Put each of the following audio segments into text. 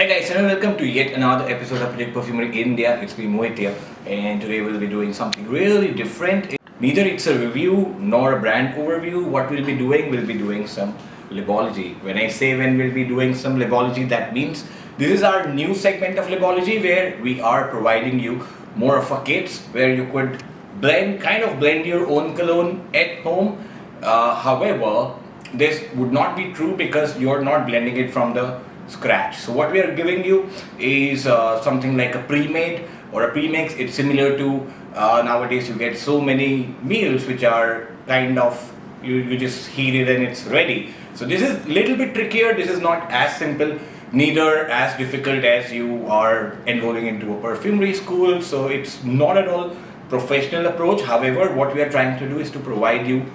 Hi guys, and welcome to yet another episode of Perfumery India. It's me Mohit here, and today we'll be doing something really different. Neither it's a review nor a brand overview. What we'll be doing some Labology. When I say when we'll be doing some Labology, that means this is our new segment of Labology where we are providing you more of a kits where you could blend your own cologne at home. However, this would not be true because you're not blending it from the scratch. So what we are giving you is something like a pre-made or a pre-mix. It's similar to nowadays you get so many meals which are kind of you just heat it and it's ready. So this is little bit trickier. This is not as simple, neither as difficult as you are enrolling into a perfumery school. So it's not at all professional approach. However, what we are trying to do is to provide you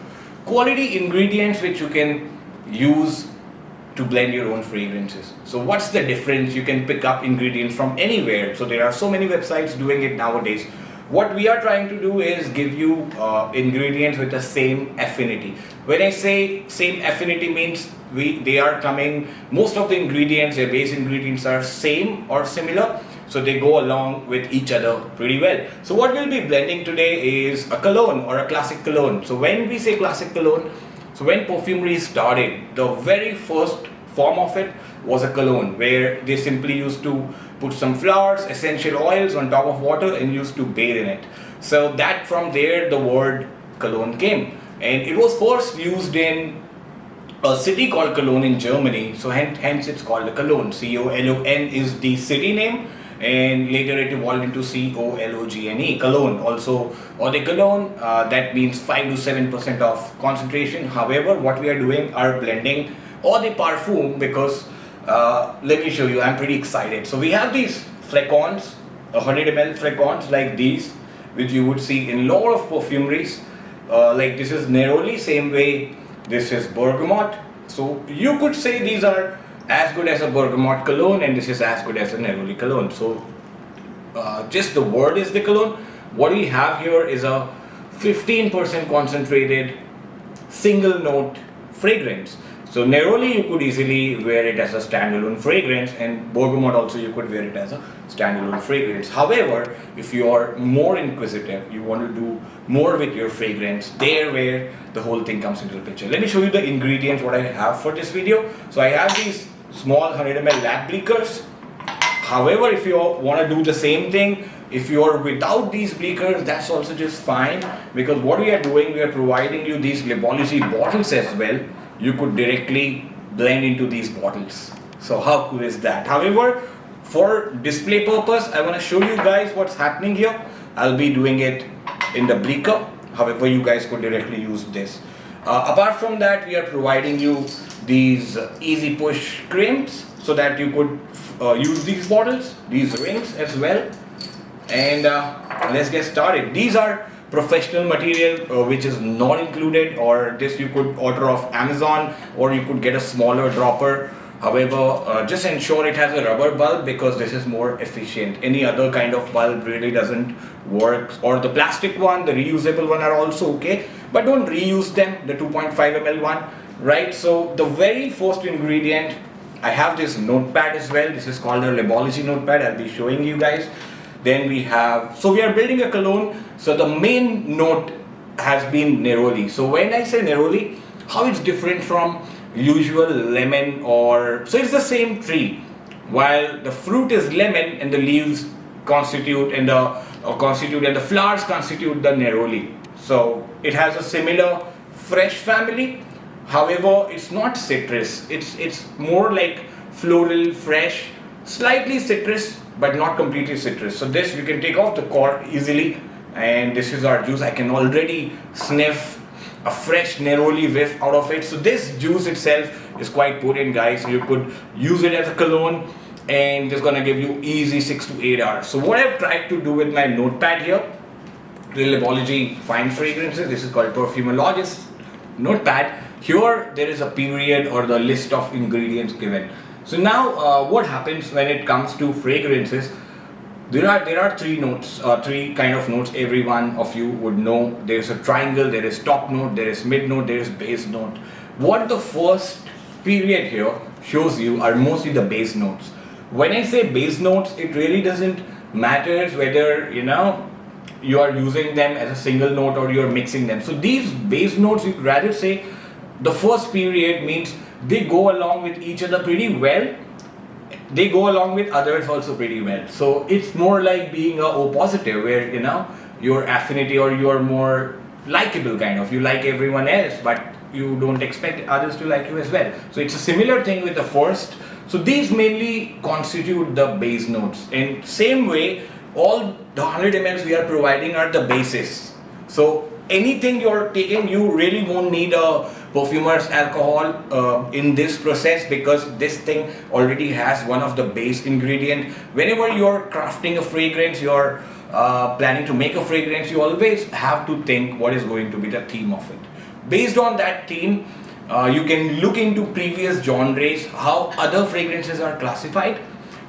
quality ingredients which you can use to blend your own fragrances. So what's the difference? You can pick up ingredients from anywhere. So there are so many websites doing it nowadays. What we are trying to do is give you ingredients with the same affinity. When I say same affinity means they are coming, most of the ingredients, their base ingredients are same or similar. So they go along with each other pretty well. So what we'll be blending today is a cologne or a classic cologne. So when we say classic cologne, so when Perfumery started, the very first form of it was a cologne where they simply used to put some flowers, essential oils on top of water and used to bathe in it. So that from there the word cologne came, and it was first used in a city called Cologne in Germany. So hence it's called a Cologne. C-O-L-O-N is the city name, and later it evolved into C-O-L-O-G-N-E, Cologne. Also, or the Cologne, that means 5 to 7% of concentration. However, what we are doing are blending or the perfume because let me show you, I'm pretty excited. So we have these flacons, 100 ml flacons like these, which you would see in a lot of perfumeries. Like this is Neroli, same way this is bergamot. So you could say these are as good as a bergamot cologne and this is as good as a Neroli cologne. So just the word is the cologne. What we have here is a 15% concentrated single note fragrance. So Neroli you could easily wear it as a standalone fragrance, and bergamot also you could wear it as a standalone fragrance. However, if you are more inquisitive, you want to do more with your fragrance, there where the whole thing comes into the picture. Let me show you the ingredients what I have for this video. So I have these small 100 ml lab bleakers. However, if you want to do the same thing, if you are without these bleakers, that's also just fine, because what we are doing, we are providing you these Labology bottles as well. You could directly blend into these bottles. So how cool is that? However, for display purpose, I want to show you guys what's happening here. I'll be doing it in the bleaker. However, you guys could directly use this. Apart from that, we are providing you these easy push crimps so that you could use these bottles, these rings as well. And let's get started. These are professional material which is not included, or this you could order off Amazon, or you could get a smaller dropper. However, just ensure it has a rubber bulb because this is more efficient. Any other kind of bulb really doesn't work, or the plastic one, the reusable one are also okay, but don't reuse them, the 2.5 ml one, right? So the very first ingredient, I have this notepad as well. This is called a Labology notepad. I'll be showing you guys. Then we have, so we are building a cologne. So the main note has been Neroli. So when I say Neroli, how it's different from usual lemon, or so it's the same tree. While the fruit is lemon and the leaves constitute and the flowers constitute the Neroli. So it has a similar fresh family. However, it's not citrus. It's more like floral, fresh, slightly citrus, but not completely citrus. So this you can take off the cork easily, and this is our juice. I can already sniff a fresh Neroli whiff out of it. So this juice itself is quite potent, guys. You could use it as a cologne and it's gonna give you easy 6 to 8 hours. So what I've tried to do with my notepad here, the Labology fine fragrances, this is called Perfumologist notepad. Here there is a period or the list of ingredients given. So now what happens when it comes to fragrances, there are three notes, three kind of notes every one of you would know. There is a triangle, there is top note, there is mid note, there is base note. What the first period here shows you are mostly the base notes. when I say base notes, it really doesn't matter whether you are using them as a single note or you're mixing them. So these base notes, you rather say the first period means they go along with each other pretty well. They go along with others also pretty well. So it's more like being a O positive, where your affinity, or you're more likable kind of. You like everyone else, but you don't expect others to like you as well. So it's a similar thing with the first. So these mainly constitute the base notes. In same way, all the 100 ml we are providing are the bases. So anything you're taking, you really won't need a perfumer's alcohol in this process, because this thing already has one of the base ingredient. Whenever you're crafting a fragrance, you're planning to make a fragrance, you always have to think what is going to be the theme of it. Based on that theme, you can look into previous genres, how other fragrances are classified.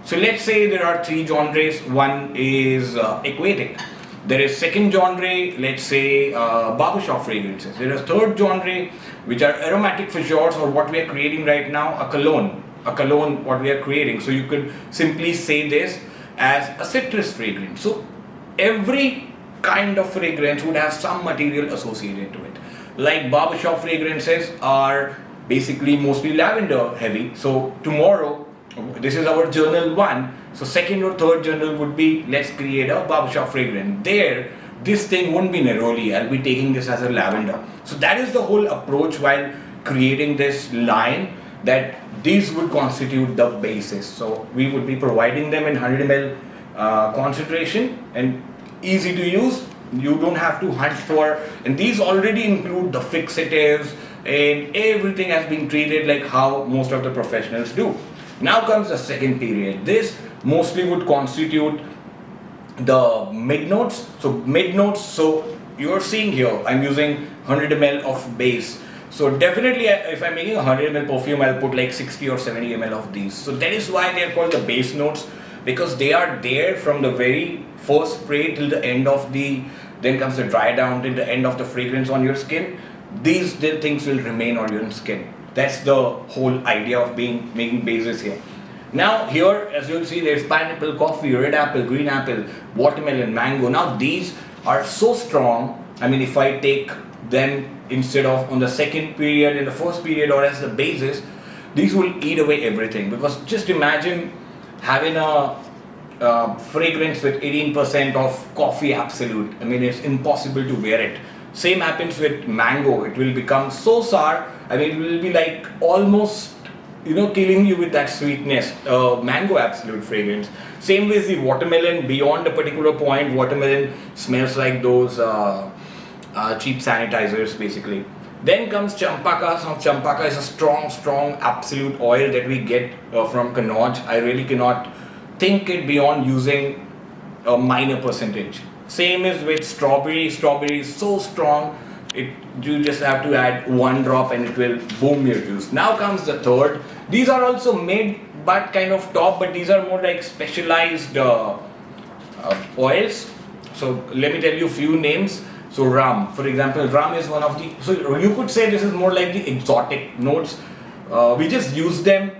So let's say there are 3 genres. One is aquatic. There is second genre, let's say barbershop fragrances. There is third genre, which are aromatic fissures, or what we are creating right now, a cologne. A cologne, what we are creating. So you could simply say this as a citrus fragrance. So every kind of fragrance would have some material associated to it. Like barbershop fragrances are basically mostly lavender heavy. So tomorrow, this is our journal 1. So second or third journal would be, let's create a barbershop fragrance. There, this thing won't be Neroli. I'll be taking this as a lavender. So that is the whole approach while creating this line, that these would constitute the basis. So we would be providing them in 100 ml concentration, and easy to use. You don't have to hunt for, and these already include the fixatives, and everything has been treated like how most of the professionals do. Now comes the second period. This mostly would constitute the mid notes. So mid notes, so you're seeing here, I'm using 100 ml of base. So definitely if I'm making a 100 ml perfume, I'll put like 60 or 70 ml of these. So that is why they are called the base notes, because they are there from the very first spray till the end of then comes the dry down till the end of the fragrance on your skin. These things will remain on your skin. That's the whole idea of making bases here. Now here, as you'll see, there's pineapple, coffee, red apple, green apple, watermelon, mango. Now these are so strong. I mean, if I take them instead of on the second period, in the first period, or as the bases, these will eat away everything. Because just imagine having a fragrance with 18% of coffee absolute. I mean, it's impossible to wear it. Same happens with mango. It will become so sour. I mean, it will be like almost, killing you with that sweetness. Mango absolute fragrance. Same with the watermelon. Beyond a particular point, watermelon smells like those cheap sanitizers, basically. Then comes champaka. So champaka is a strong absolute oil that we get from Cologne. I really cannot think it beyond using a minor percentage. Same is with strawberry. Strawberry is so strong, you just have to add 1 drop and it will boom your juice. Now comes the third. These are also mid but kind of top, but these are more like specialized oils. So let me tell you a few names. So rum, for example, rum is one of the, so you could say this is more like the exotic notes. We just use them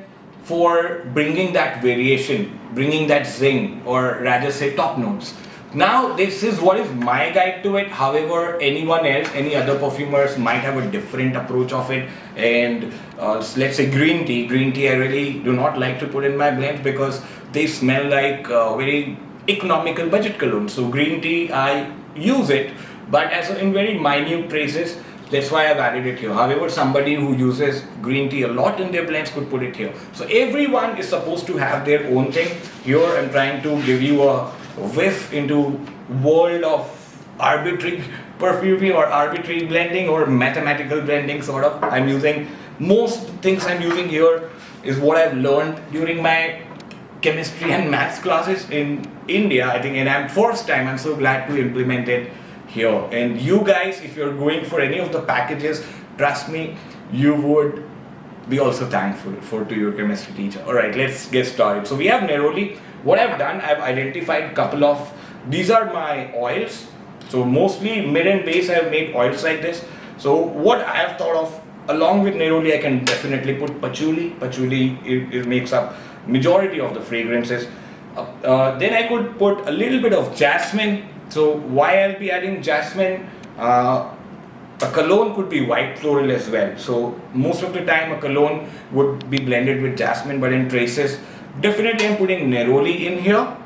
for bringing that variation, bringing that zing, or rather say top notes. Now this is what is my guide to it. However, anyone else, any other perfumers might have a different approach of it. And let's say green tea. Green tea I really do not like to put in my blends because they smell like very economical budget cologne. So green tea I use it, but as in very minute traces. That's why I've added it here. However, somebody who uses green tea a lot in their blends could put it here. So everyone is supposed to have their own thing. Here I'm trying to give you a whiff into world of arbitrary perfumery or arbitrary blending or mathematical blending sort of. I'm using, most things I'm using here is what I've learned during my chemistry and maths classes in India, I think, and I'm so glad to implement it here. And you guys, if you're going for any of the packages, trust me, you would be also thankful to your chemistry teacher. Alright, let's get started. So we have Neroli. What I've done, I've identified a couple of, these are my oils. So mostly mid and base I've made oils like this. So what I have thought of, along with Neroli, I can definitely put patchouli. Patchouli, it makes up majority of the fragrances. Then I could put a little bit of jasmine. So why I'll be adding jasmine? A cologne could be white floral as well. So most of the time a cologne would be blended with jasmine, but in traces, definitely I'm putting Neroli in here.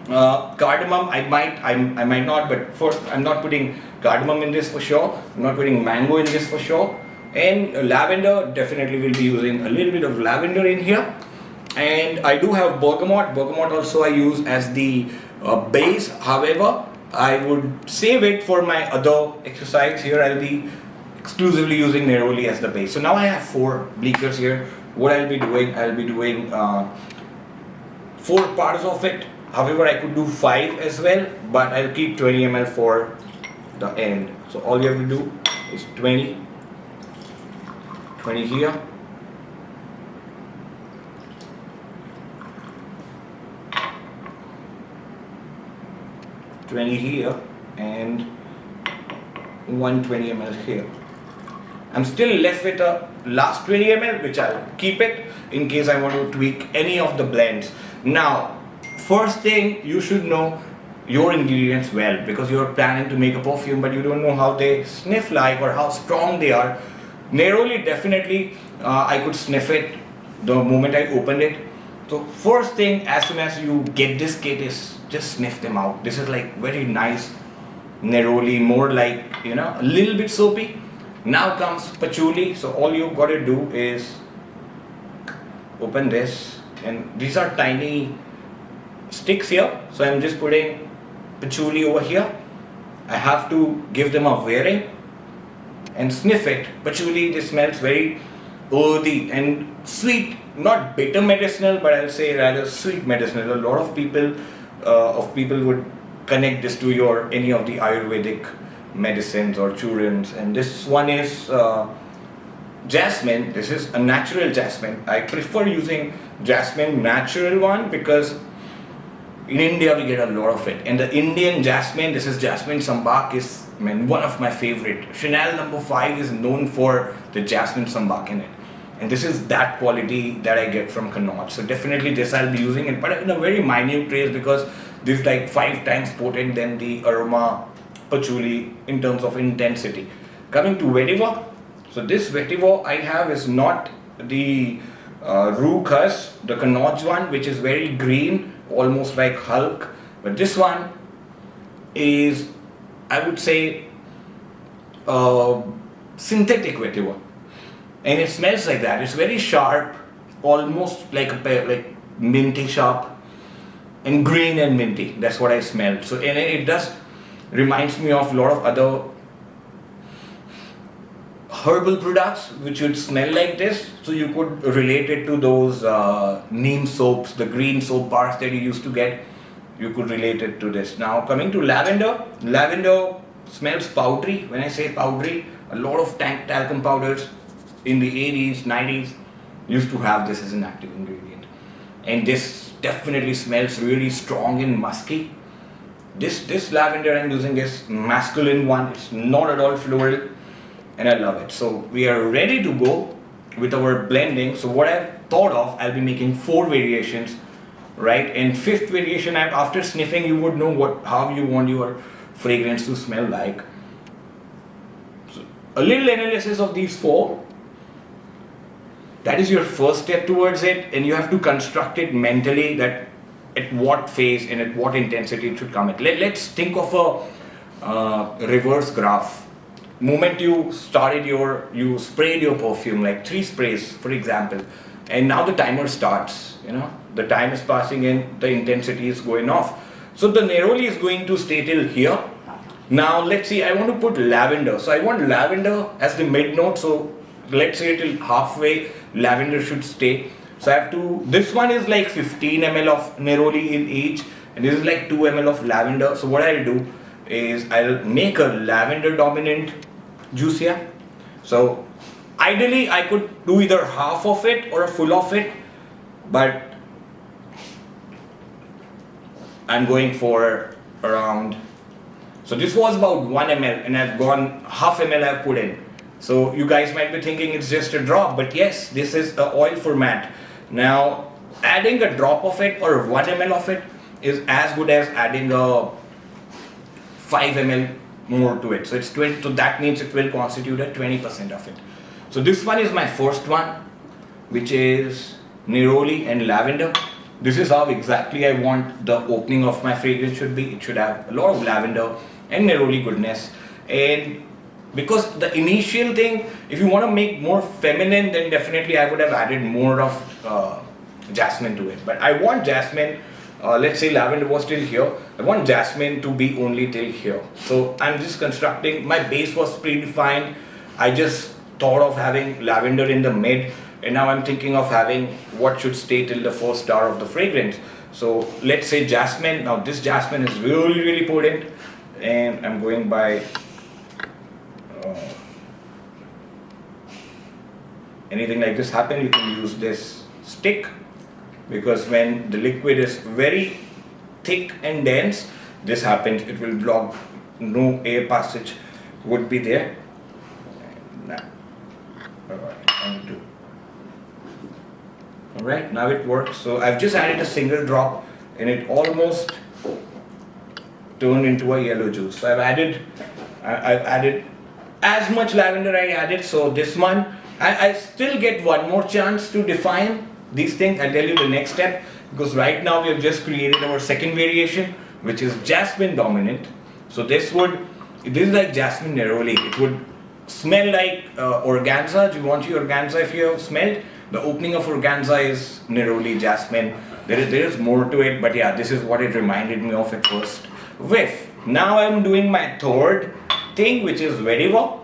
Cardamom, I might not, but I'm not putting cardamom in this for sure. I'm not putting mango in this for sure. And lavender, definitely will be using a little bit of lavender in here. And I do have bergamot. Bergamot also I use as the base. However, I would save it for my other exercise. Here I'll be exclusively using Neroli as the base. So now I have 4 bleachers here. What I'll be doing 4 parts of it. However, I could do 5 as well, but I'll keep 20 ml for the end. So all you have to do is 20 here. Here and 120 ml here. I'm still left with a last 20 ml, which I'll keep it in case I want to tweak any of the blends. Now, first thing, you should know your ingredients well, because you're planning to make a perfume but you don't know how they sniff like or how strong they are. Neroli, definitely I could sniff it the moment I opened it. So first thing, as soon as you get this kit, is just sniff them out. This is like very nice Neroli, more like, you know, a little bit soapy. Now comes patchouli. So all you've got to do is open this, and these are tiny sticks here. So I'm just putting patchouli over here. I have to give them a wearing and sniff it. Patchouli, this smells very earthy and sweet, not bitter medicinal, but I'll say rather sweet medicinal. A lot of people would connect this to any of the Ayurvedic medicines or churans, and this one is jasmine. This is a natural jasmine. I prefer using jasmine natural one because in India we get a lot of it, and the Indian jasmine, this is jasmine sambak, is one of my favorite. Chanel No. 5 is known for the jasmine sambak in it, and this is that quality that I get from Cologne. So definitely this I'll be using it, but in a very minute trace, because this is like 5 times potent than the aroma patchouli in terms of intensity. Coming to vetiver, so this vetiver I have is not the Rue Khas, the Cologne one, which is very green, almost like Hulk, but this one is, I would say, synthetic vetiver, and it smells like that. It's very sharp, almost like like minty sharp, and green and minty. That's what I smelled. So, and it does reminds me of a lot of other herbal products which would smell like this. So you could relate it to those neem soaps, the green soap bars that you used to get. You could relate it to this. Now coming to lavender, lavender smells powdery. When I say powdery, a lot of talcum powders in the 80s, 90s used to have this as an active ingredient, and this definitely smells really strong and musky. This lavender I'm using is masculine one. It's not at all floral, and I love it. So we are ready to go with our blending. So what I've thought of, I'll be making 4 variations, right? And 5th variation, after sniffing, you would know how you want your fragrance to smell like. So a little analysis of these 4. That is your first step towards it, and you have to construct it mentally, that at what phase and at what intensity it should come at. Let's think of a reverse graph. Moment you sprayed your perfume, like 3 sprays for example, and now the timer starts, the time is passing and the intensity is going off. So the Neroli is going to stay till here. Now let's see, I want to put lavender. So I want lavender as the mid note. So let's say till halfway lavender should stay. So I have to, this one is like 15 ml of Neroli in each, and this is like 2 ml of lavender. So what I'll do is I'll make a lavender dominant juice here. So ideally I could do either half of it or a full of it, but I'm going for around, so this was about 1 ml and I've gone half ml I've put in. So you guys might be thinking it's just a drop, but yes, this is an oil format. Now adding a drop of it or 1 ml of it is as good as adding a 5 ml more to it. So it's 20, so that means it will constitute a 20% of it. So this one is my first one, which is Neroli and lavender. This is how exactly I want the opening of my fragrance should be. It should have a lot of lavender and Neroli goodness. And because the initial thing, if you want to make more feminine, then definitely I would have added more of jasmine to it. But I want jasmine, let's say lavender was till here, I want jasmine to be only till here. So I'm just constructing, my base was predefined. I just thought of having lavender in the mid, and now I'm thinking of having what should stay till the first star of the fragrance. So let's say jasmine. Now this jasmine is really potent, and I'm going by anything like this happen, you can use this stick, because when the liquid is very thick and dense, this happens, it will block, no air passage would be there. Alright, now it works. So I've just added a single drop and it almost turned into a yellow juice. So I've added as much lavender I added. So this one, I still get one more chance to define these things. I'll tell you the next step, because right now we have just created our second variation, which is jasmine dominant. So this is like jasmine neroli. It would smell like organza. Do you want your organza if you have smelled? The opening of organza is neroli, jasmine. There is more to it, but yeah, this is what it reminded me of at first whiff. Now I'm doing my third thing, which is vetiver.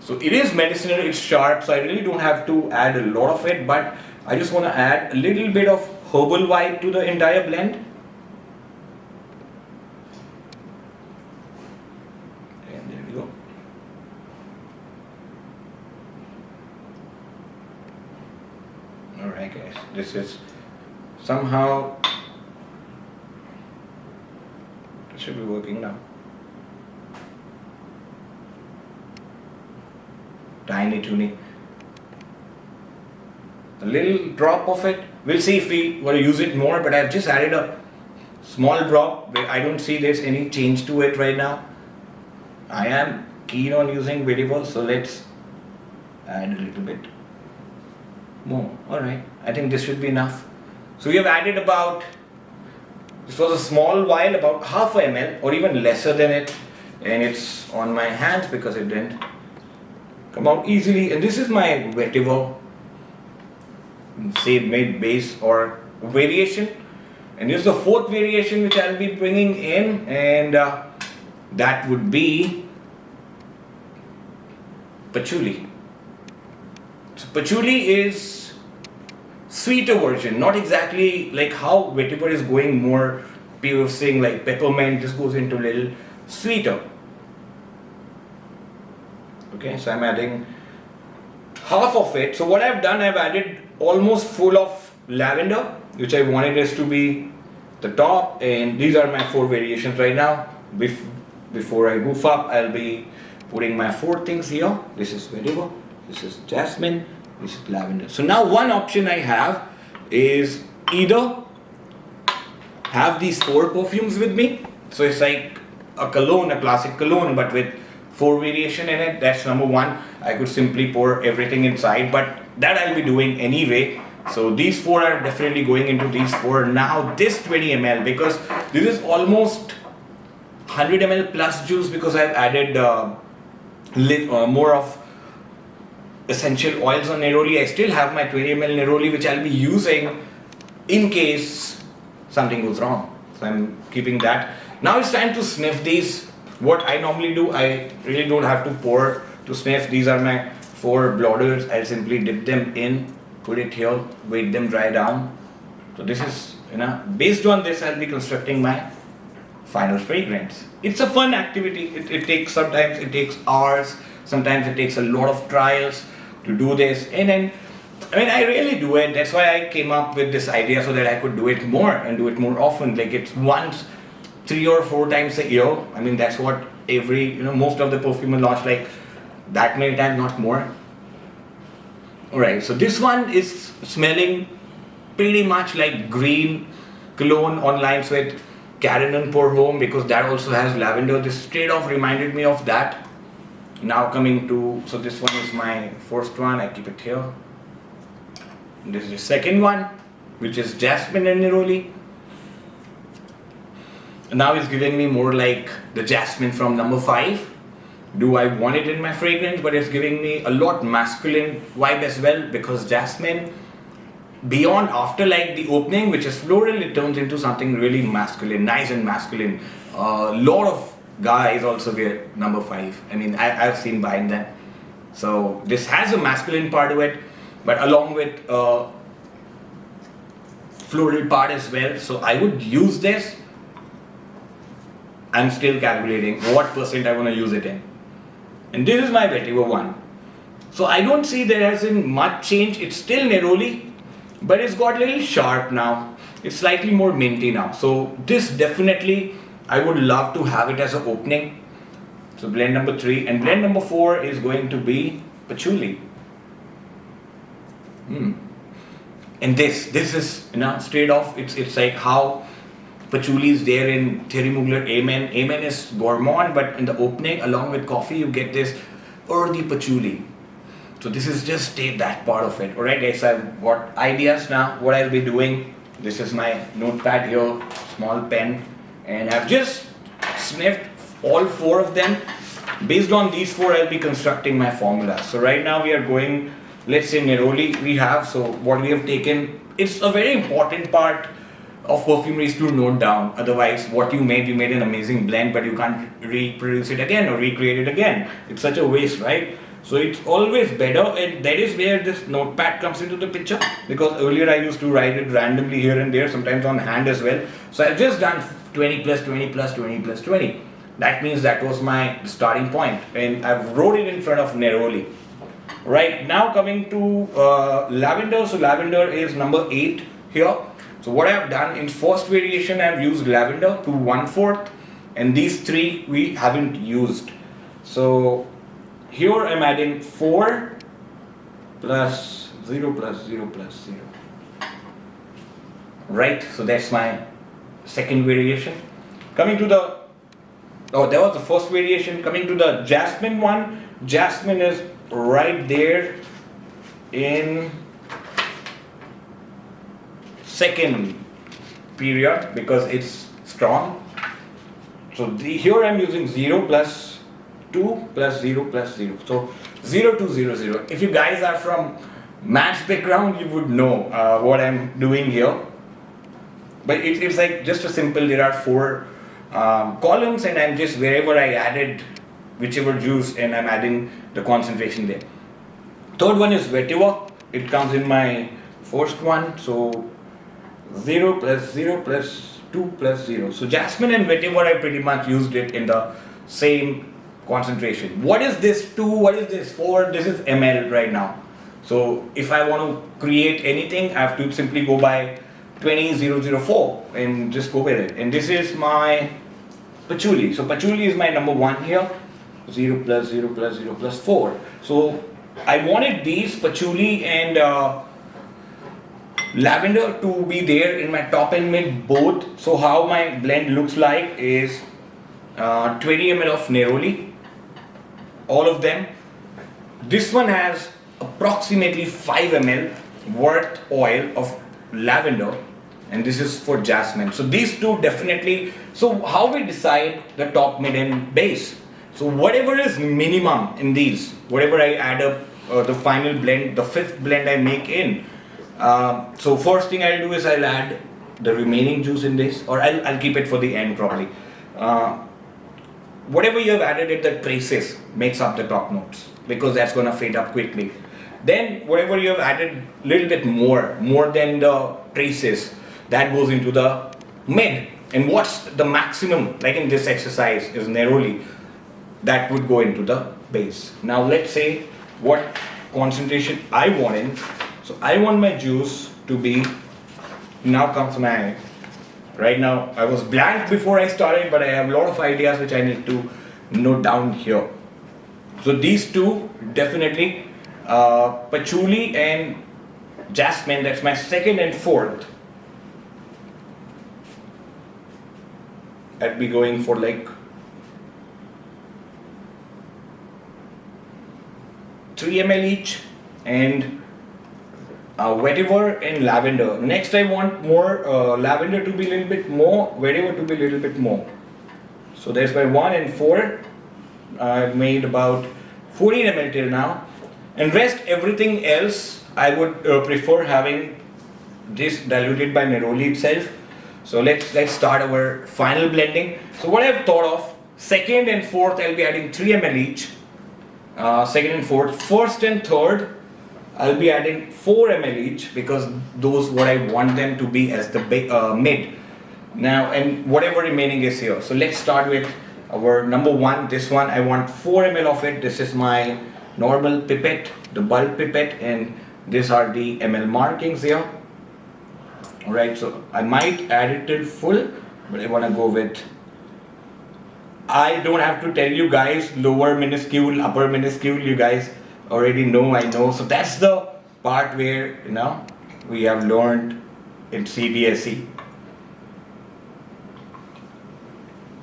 So it is medicinal, it's sharp, so I really don't have to add a lot of it, but I just want to add a little bit of herbal vibe to the entire blend. And there we go. Alright guys, this is somehow, it should be working now. Tiny tuning. A little drop of it. We'll see if we want to use it more, but I've just added a small drop. I don't see there's any change to it right now. I am keen on using vetiver, so let's add a little bit more. Alright, I think this should be enough. So we have added about, this was a small vial, about half a ml or even lesser than it, and it's on my hands because it didn't come out easily. And this is my vetiver, say mid base or variation, and this is the fourth variation which I'll be bringing in, and that would be patchouli. So patchouli is sweeter version, not exactly like how vetiver is going more piercing like peppermint. This goes into a little sweeter. Okay, so I'm adding half of it. So what I've done, I've added almost full of lavender, which I wanted this to be the top, and these are my four variations right now. Before I goof up, I'll be putting my four things here. This is vetiver, this is jasmine, this is lavender. So now one option I have is either have these four perfumes with me. So it's like a cologne, a classic cologne, but with four variation in it. That's number one. I could simply pour everything inside, but that I'll be doing anyway. So these four are definitely going into these four. Now this 20 ml, because this is almost 100 ml plus juice, because I've added more of essential oils on Neroli. I still have my 20 ml Neroli, which I'll be using in case something goes wrong. So I'm keeping that. Now it's time to sniff these. What I normally do, I really don't have to pour to sniff. These are my four blotters. I'll simply dip them in, put it here, wait them dry down. So this is, based on this, I'll be constructing my final fragrance. It's a fun activity. It takes, sometimes it takes hours, sometimes it takes a lot of trials to do this. And then, I really do it. That's why I came up with this idea, so that I could do it more and do it more often. Like it's once 3 or 4 times a year. That's what most of the perfumer launch like that many times, not more. Alright, so this one is smelling pretty much like green Cologne online with Karen and Pour Home, because that also has lavender. This straight off reminded me of that. Now coming to, so this one is my first one, I keep it here. This is the second one, which is jasmine and neroli. Now it's giving me more like the jasmine from number 5. Do I want it in my fragrance? But it's giving me a lot masculine vibe as well, because jasmine, beyond after like the opening, which is floral, it turns into something really masculine, nice and masculine. A lot of guys also wear number 5. I mean, I've seen buying them. So this has a masculine part to it, but along with floral part as well. So I would use this. I'm still calculating what percent I want to use it in. And this is my vetiver one. So I don't see there hasn't much change. It's still neroli, but it's got a little sharp now. It's slightly more minty now. So this definitely, I would love to have it as an opening. So blend number 3, and blend number 4 is going to be patchouli. And this is, you know, straight off. It's like how patchouli is there in Thierry Mugler Amen. Amen is gourmand, but in the opening, along with coffee, you get this earthy patchouli. So this is just that part of it. Alright guys, I've got ideas now what I'll be doing. This is my notepad here, small pen, and I've just sniffed all 4 of them. Based on these 4, I'll be constructing my formula. So right now we are going, let's say neroli we have. So what we have taken, it's a very important part of perfumery is to note down. Otherwise, what you made an amazing blend, but you can't reproduce it again or recreate it again. It's such a waste, right? So it's always better, and that is where this notepad comes into the picture, because earlier I used to write it randomly here and there, sometimes on hand as well. So I've just done 20 plus 20 plus 20 plus 20. That means that was my starting point, and I've wrote it in front of neroli. Right, now coming to lavender. So lavender is number 8 here. So what I've done in first variation, I've used lavender to 1/4, and these 3 we haven't used. So here I'm adding 4 plus 0 plus 0 plus 0. Right, so that's my second variation. Coming to the, that was the first variation. Coming to the jasmine one, jasmine is right there in second period because it's strong. So here I'm using 0 plus 2 plus 0 plus 0. So 0 to 0 0. If you guys are from maths background, you would know what I'm doing here. But it's like just a simple, there are 4 columns, and I'm just wherever I added whichever juice, and I'm adding the concentration there. Third one is vetiver. It comes in my first one. So 0 plus 0 plus 2 plus 0. So jasmine and vetiver, I pretty much used it in the same concentration. What is this 2? What is this 4? This is ml right now. So if I want to create anything, I have to simply go by 20004 and just go with it. And this is my patchouli. So patchouli is my number 1 here. 0 plus 0 plus 0 plus 4. So I wanted these patchouli and lavender to be there in my top and mid both. So how my blend looks like is 20 ml of neroli, all of them. This one has approximately 5 ml worth oil of lavender, and this is for jasmine. So these two definitely. So how we decide the top, mid and base? So whatever is minimum in these, whatever I add up the final blend, the 5th blend I make in. So first thing I'll do is I'll add the remaining juice in this, or I'll keep it for the end probably. Whatever you have added at the traces makes up the top notes, because that's gonna fade up quickly. Then whatever you have added a little bit more than the traces, that goes into the mid. And what's the maximum, like in this exercise, is neroli, that would go into the base. Now let's say what concentration I want in. So I want my juice to be, now comes my, right now I was blank before I started, but I have a lot of ideas which I need to note down here. So these two definitely, patchouli and jasmine, that's my second and fourth. I'd be going for like 3 ml each, and vetiver and lavender. Next I want more lavender to be a little bit more, vetiver to be a little bit more. So there's my 1 and 4. I've made about 14 ml till now, and rest everything else I would prefer having this diluted by Neroli itself. So let's start our final blending. So what I've thought of, second and fourth I'll be adding 3 ml each. Second and fourth. First and third I'll be adding 4 ml each, because those what I want them to be as the mid. Now, and whatever remaining is here. So let's start with our number 1. This one I want 4 ml of it. This is my normal pipette, the bulb pipette, and these are the ml markings here. Alright, so I might add it till full, but I want to go with, I don't have to tell you guys, lower minuscule, upper minuscule, you guys already know, I know. So that's the part where, you know, we have learned in CBSE.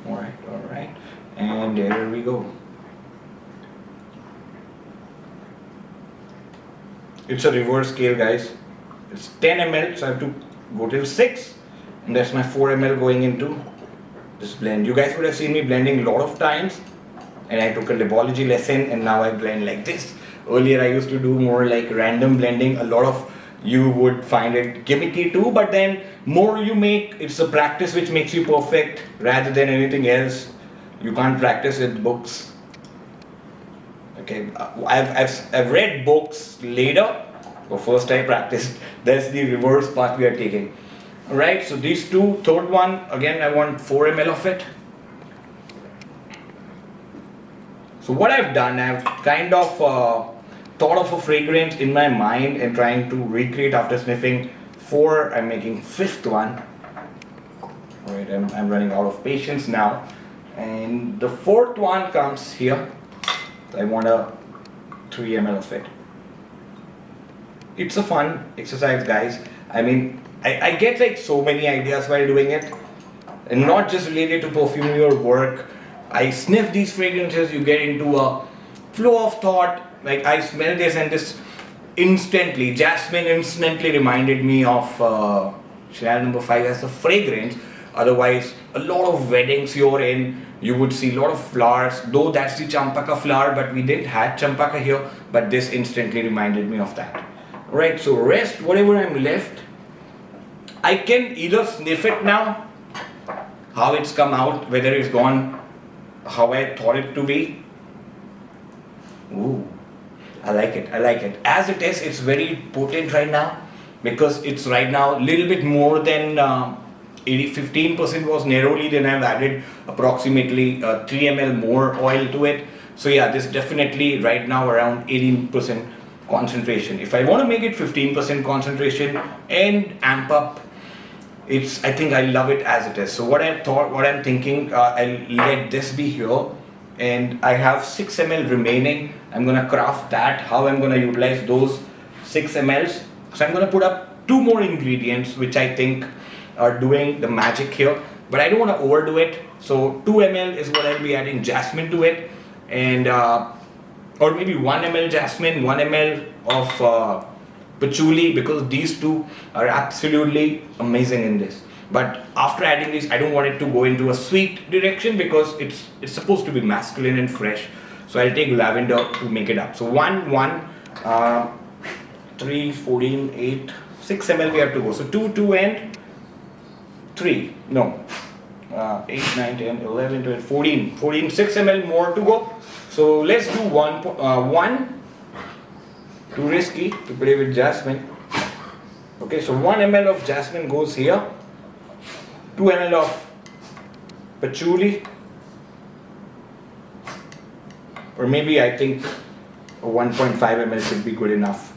Alright, and there we go. It's a reverse scale, guys. It's 10 ml, so I have to go till 6, and that's my 4 ml going into this blend. You guys would have seen me blending a lot of times, and I took a Labology lesson, and now I blend like this. Earlier I used to do more like random blending. A lot of you would find it gimmicky too, but then more you make, it's a practice which makes you perfect rather than anything else. You can't practice with books. Okay, I've read books later, but first I practiced. That's the reverse part we are taking. Alright, so these two, third one, again I want 4 ml of it. So what I've done, I've kind of thought of a fragrance in my mind and trying to recreate after sniffing 4. I'm making 5th one. Alright, I'm running out of patience now. And the 4th one comes here. I want a 3 ml of it. It's a fun exercise, guys. I mean, I get like so many ideas while doing it, and not just related to perfumery or work. I sniff these fragrances, you get into a flow of thought. Like I smell this, and this instantly, jasmine instantly reminded me of Chanel number 5 as a fragrance. Otherwise, a lot of weddings you're in, you would see a lot of flowers, though that's the champaka flower, but we didn't have champaka here, but this instantly reminded me of that. Right, so rest, whatever I'm left, I can either sniff it now, how it's come out, whether it's gone how I thought it to be. Ooh, I like it, I like it. As it is, it's very potent right now, because it's right now a little bit more than 15% was Neroli, then I've added approximately 3 ml more oil to it. So yeah, this definitely right now around 18% concentration. If I want to make it 15% concentration and amp up, I think I love it as it is. So what I'm thinking, I'll let this be here, and I have 6 ml remaining. I'm gonna craft that, how I'm gonna utilize those 6 mls. So I'm gonna put up 2 more ingredients which I think are doing the magic here, but I don't want to overdo it. So 2 ml is what I'll be adding jasmine to it, and or maybe 1 ml jasmine, 1 ml of patchouli, because these two are absolutely amazing in this. But after adding this, I don't want it to go into a sweet direction, because it's supposed to be masculine and fresh. So I'll take lavender to make it up. So 3, 14, 8, 6 ml we have to go. So 2 and 3, no, 8, 9, 10, 11, 12, 14, 6 ml more to go. So let's do 1, too risky to play with jasmine. Okay, so 1 ml of jasmine goes here, 2 ml of patchouli, or maybe I think 1.5 ml should be good enough.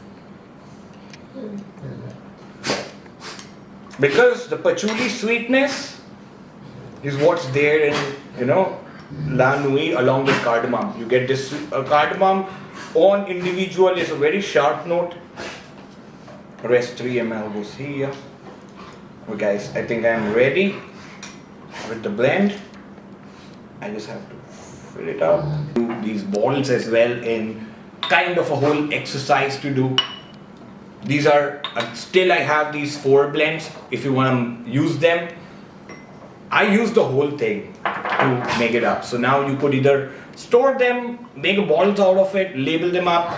Because the patchouli sweetness is what's there in, you know, La Nuit along with cardamom. You get this cardamom on individual is a very sharp note, rest 3 ml goes here. Okay guys, I think I'm ready with the blend. I just have to fill it up. Do these balls as well in kind of a whole exercise to do. These are, still I have these 4 blends. If you want to use them, I use the whole thing to make it up. So now you could either store them, make balls out of it, label them up.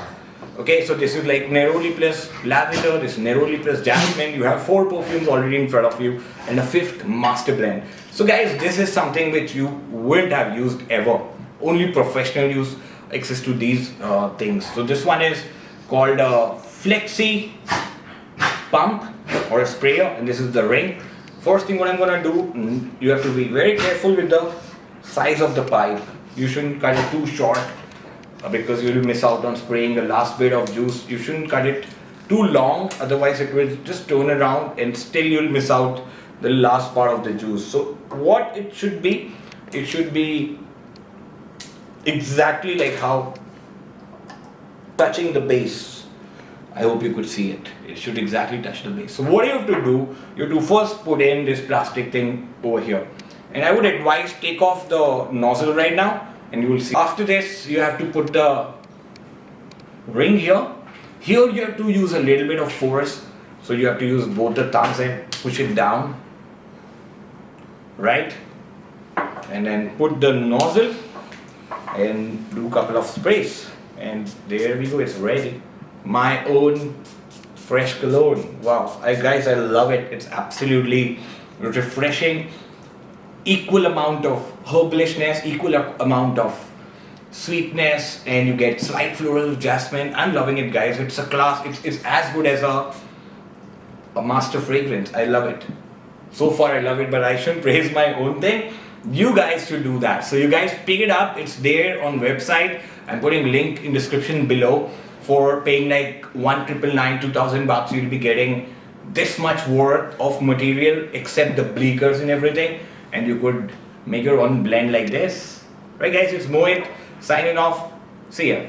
Okay, so this is like Neroli plus lavender, this Neroli plus jasmine. You have 4 perfumes already in front of you and a 5th master blend. So guys, this is something which you wouldn't have used ever. Only professional use access to these things. So this one is called a Flexi pump or a sprayer, and this is the ring. First thing what I'm gonna do, you have to be very careful with the size of the pipe. You shouldn't cut it too short because you will miss out on spraying the last bit of juice. You shouldn't cut it too long, otherwise it will just turn around and still you'll miss out the last part of the juice. So what it should be exactly like how touching the base. I hope you could see it. It should exactly touch the base. So what you have to do, you have to first put in this plastic thing over here. And I would advise take off the nozzle right now and you will see. After this, you have to put the ring here. Here you have to use a little bit of force. So you have to use both the thumbs and push it down. Right? And then put the nozzle and do a couple of sprays. And there we go, it's ready. My own fresh cologne. Wow, guys, I love it. It's absolutely refreshing. Equal amount of herbalishness, equal amount of sweetness, and you get slight floral jasmine. I'm loving it, guys. It's a class. It's as good as a master fragrance. I love it. So far, I love it, but I shouldn't praise my own thing. You guys should do that. So you guys pick it up. It's there on website. I'm putting link in description below. For paying like 1,999, 2,000 bucks, you'll be getting this much worth of material except the bleakers and everything, and you could make your own blend like this. Right guys, it's Mohit signing off. See ya.